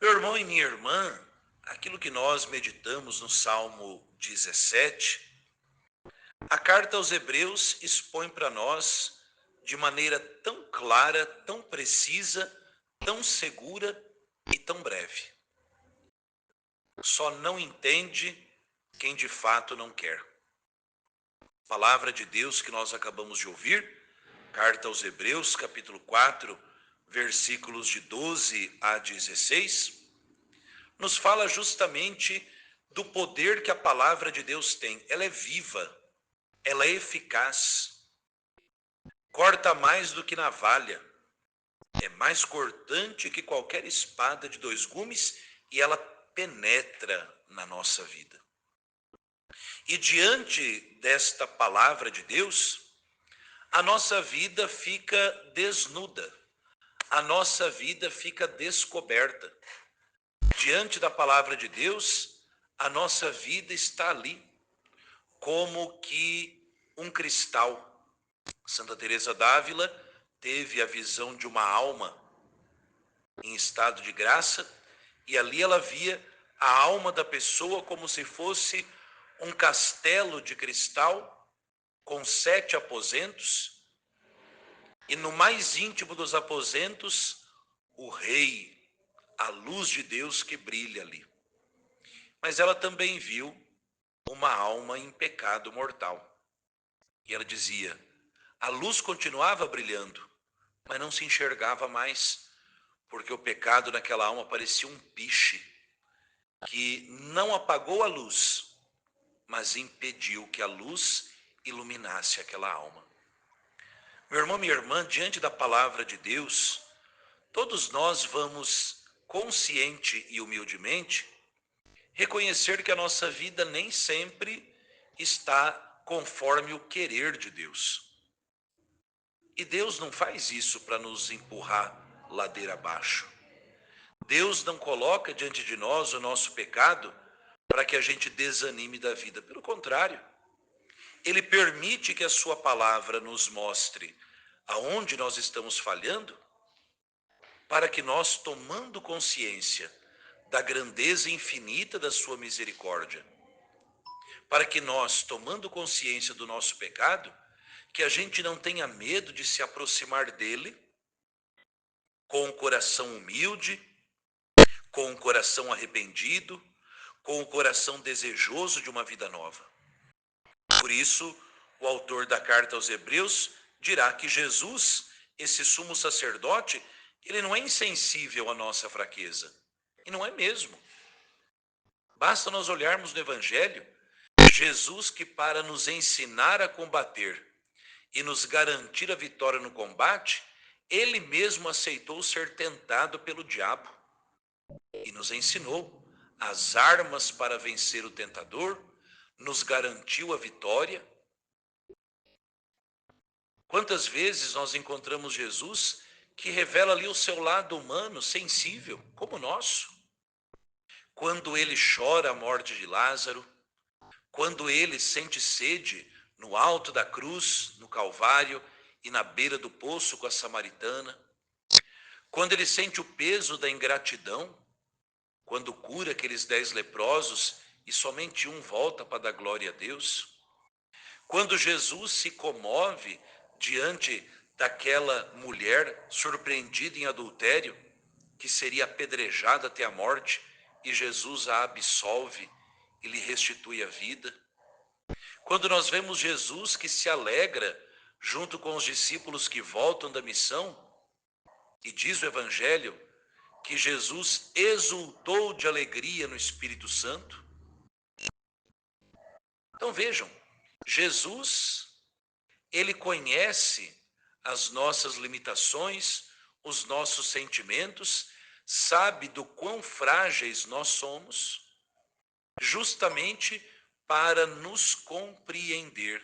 Meu irmão e minha irmã, aquilo que nós meditamos no Salmo 17, a carta aos Hebreus expõe para nós de maneira tão clara, tão precisa, tão segura e tão breve. Só não entende quem de fato não quer. Palavra de Deus que nós acabamos de ouvir, carta aos Hebreus, capítulo 4, versículos de 12 a 16, nos fala justamente do poder que a palavra de Deus tem. Ela é viva, ela é eficaz, corta mais do que navalha, é mais cortante que qualquer espada de dois gumes e ela penetra na nossa vida. E diante desta palavra de Deus, a nossa vida fica desnuda, a nossa vida fica descoberta. Diante da palavra de Deus, a nossa vida está ali, como que um cristal. Santa Teresa d'Ávila teve a visão de uma alma em estado de graça, e ali ela via a alma da pessoa como se fosse um castelo de cristal com 7 aposentos, e no mais íntimo dos aposentos, o rei, a luz de Deus que brilha ali. Mas ela também viu uma alma em pecado mortal. E ela dizia, a luz continuava brilhando, mas não se enxergava mais, porque o pecado naquela alma parecia um piche, que não apagou a luz, mas impediu que a luz iluminasse aquela alma. Meu irmão, minha irmã, diante da palavra de Deus, todos nós vamos, consciente e humildemente, reconhecer que a nossa vida nem sempre está conforme o querer de Deus. E Deus não faz isso para nos empurrar ladeira abaixo. Deus não coloca diante de nós o nosso pecado para que a gente desanime da vida. Pelo contrário, Ele permite que a sua palavra nos mostre aonde nós estamos falhando, para que nós, tomando consciência da grandeza infinita da sua misericórdia, para que nós, tomando consciência do nosso pecado, que a gente não tenha medo de se aproximar dele com o coração humilde, com o coração arrependido, com o coração desejoso de uma vida nova. Por isso, o autor da carta aos Hebreus dirá que Jesus, esse sumo sacerdote, ele não é insensível à nossa fraqueza. E não é mesmo. Basta nós olharmos no Evangelho, Jesus que para nos ensinar a combater e nos garantir a vitória no combate, ele mesmo aceitou ser tentado pelo diabo e nos ensinou as armas para vencer o tentador, nos garantiu a vitória. Quantas vezes nós encontramos Jesus que revela ali o seu lado humano, sensível, como o nosso. Quando ele chora a morte de Lázaro, quando ele sente sede no alto da cruz, no Calvário e na beira do poço com a samaritana, quando ele sente o peso da ingratidão, quando cura aqueles 10 leprosos e somente um volta para dar glória a Deus, quando Jesus se comove diante daquela mulher surpreendida em adultério, que seria apedrejada até a morte, e Jesus a absolve e lhe restitui a vida. Quando nós vemos Jesus que se alegra junto com os discípulos que voltam da missão, e diz o Evangelho que Jesus exultou de alegria no Espírito Santo. Então vejam, Jesus, ele conhece as nossas limitações, os nossos sentimentos, sabe do quão frágeis nós somos, justamente para nos compreender.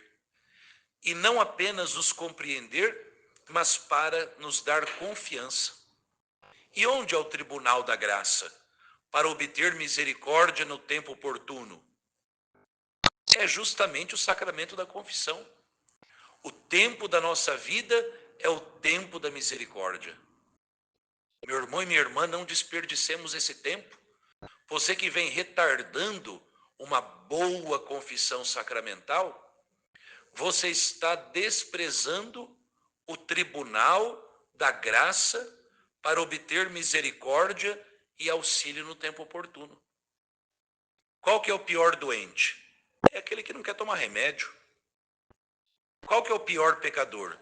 E não apenas nos compreender, mas para nos dar confiança. E onde é o tribunal da graça? Para obter misericórdia no tempo oportuno? É justamente o sacramento da confissão. O tempo da nossa vida é o tempo da misericórdia. Meu irmão e minha irmã, não desperdicemos esse tempo. Você que vem retardando uma boa confissão sacramental, você está desprezando o tribunal da graça para obter misericórdia e auxílio no tempo oportuno. Qual que é o pior doente? É aquele que não quer tomar remédio. Qual que é o pior pecador?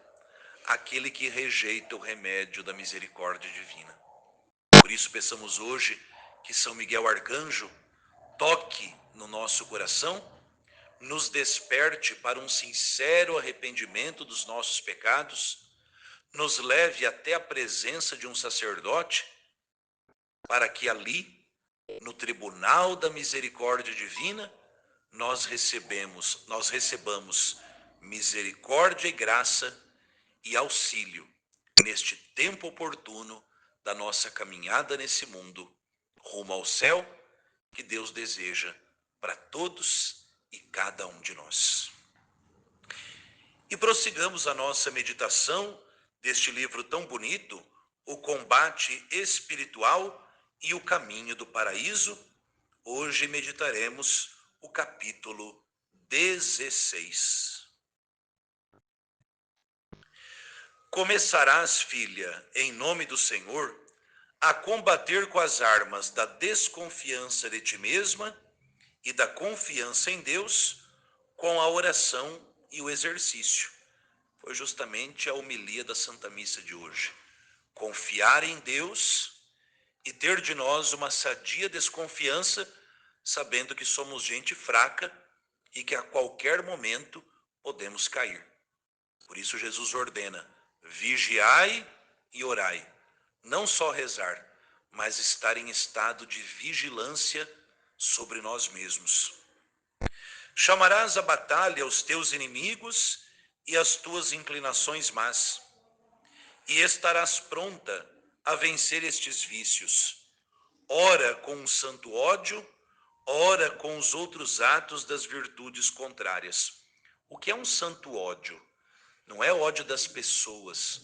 Aquele que rejeita o remédio da misericórdia divina. Por isso peçamos hoje que São Miguel Arcanjo toque no nosso coração, nos desperte para um sincero arrependimento dos nossos pecados, nos leve até a presença de um sacerdote, para que ali, no tribunal da misericórdia divina, nós recebamos misericórdia e graça e auxílio neste tempo oportuno da nossa caminhada nesse mundo, rumo ao céu que Deus deseja para todos e cada um de nós. E prossigamos a nossa meditação deste livro tão bonito, O Combate Espiritual e o Caminho do Paraíso. Hoje meditaremos o capítulo 16. Começarás, filha, em nome do Senhor, a combater com as armas da desconfiança de ti mesma e da confiança em Deus, com a oração e o exercício. Foi justamente a homilia da Santa Missa de hoje. Confiar em Deus e ter de nós uma sadia desconfiança, sabendo que somos gente fraca e que a qualquer momento podemos cair. Por isso Jesus ordena: vigiai e orai. Não só rezar, mas estar em estado de vigilância sobre nós mesmos. Chamarás à batalha os teus inimigos e as tuas inclinações más, e estarás pronta a vencer estes vícios, ora com um santo ódio, ora com os outros atos das virtudes contrárias. O que é um santo ódio? Não é ódio das pessoas,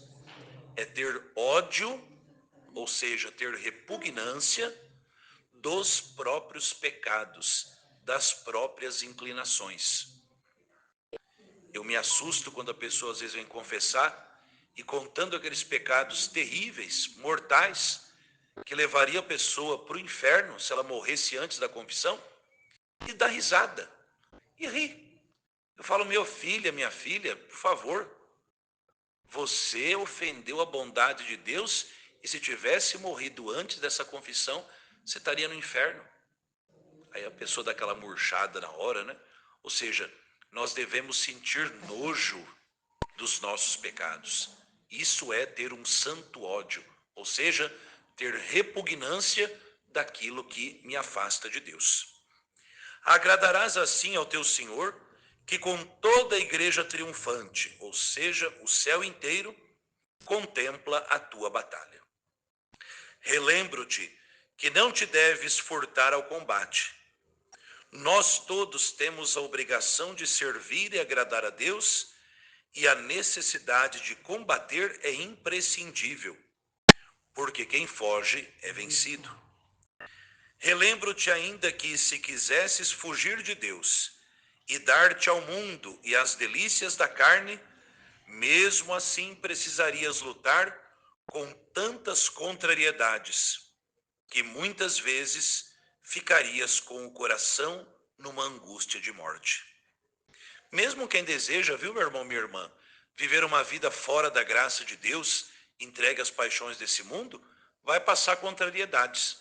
é ter ódio, ou seja, ter repugnância dos próprios pecados, das próprias inclinações. Eu me assusto quando a pessoa às vezes vem confessar e contando aqueles pecados terríveis, mortais, que levaria a pessoa para o inferno se ela morresse antes da confissão, e dá risada, e ri. Eu falo, meu filho, minha filha, por favor, você ofendeu a bondade de Deus e se tivesse morrido antes dessa confissão, você estaria no inferno. Aí a pessoa dá aquela murchada na hora, né? Ou seja, nós devemos sentir nojo dos nossos pecados. Isso é ter um santo ódio, ou seja, ter repugnância daquilo que me afasta de Deus. Agradarás assim ao teu Senhor, que com toda a igreja triunfante, ou seja, o céu inteiro, contempla a tua batalha. Relembro-te que não te deves furtar ao combate. Nós todos temos a obrigação de servir e agradar a Deus, e a necessidade de combater é imprescindível, porque quem foge é vencido. Relembro-te ainda que, se quisesses fugir de Deus e dar-te ao mundo e às delícias da carne, mesmo assim precisarias lutar com tantas contrariedades, que muitas vezes ficarias com o coração numa angústia de morte. Mesmo quem deseja, viu, meu irmão, minha irmã, viver uma vida fora da graça de Deus, entregue às paixões desse mundo, vai passar contrariedades.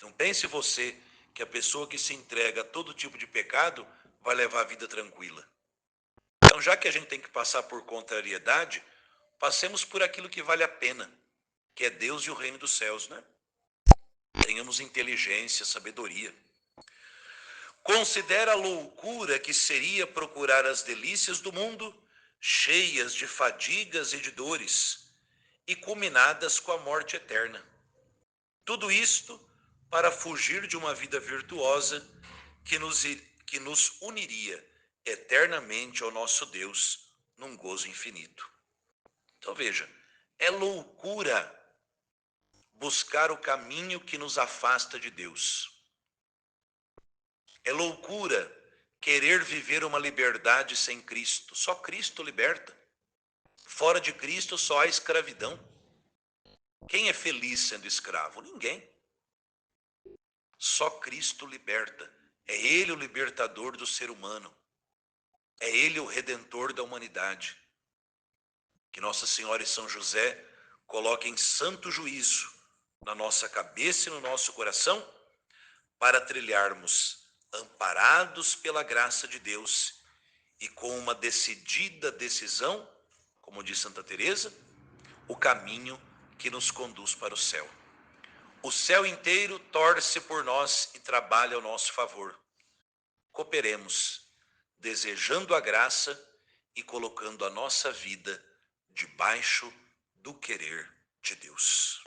Não pense você que a pessoa que se entrega a todo tipo de pecado vai levar a vida tranquila. Então, já que a gente tem que passar por contrariedade, passemos por aquilo que vale a pena, que é Deus e o reino dos céus, né? Tenhamos inteligência, sabedoria. Considera a loucura que seria procurar as delícias do mundo, cheias de fadigas e de dores, e culminadas com a morte eterna. Tudo isto para fugir de uma vida virtuosa que nos uniria eternamente ao nosso Deus num gozo infinito. Então veja, é loucura buscar o caminho que nos afasta de Deus. É loucura querer viver uma liberdade sem Cristo. Só Cristo liberta. Fora de Cristo só há escravidão. Quem é feliz sendo escravo? Ninguém. Só Cristo liberta. É Ele o libertador do ser humano. É Ele o redentor da humanidade. Que Nossa Senhora e São José coloquem santo juízo na nossa cabeça e no nosso coração para trilharmos amparados pela graça de Deus e com uma decidida decisão, como diz Santa Teresa, o caminho que nos conduz para o céu. O céu inteiro torce por nós e trabalha ao nosso favor. Cooperemos, desejando a graça e colocando a nossa vida debaixo do querer de Deus.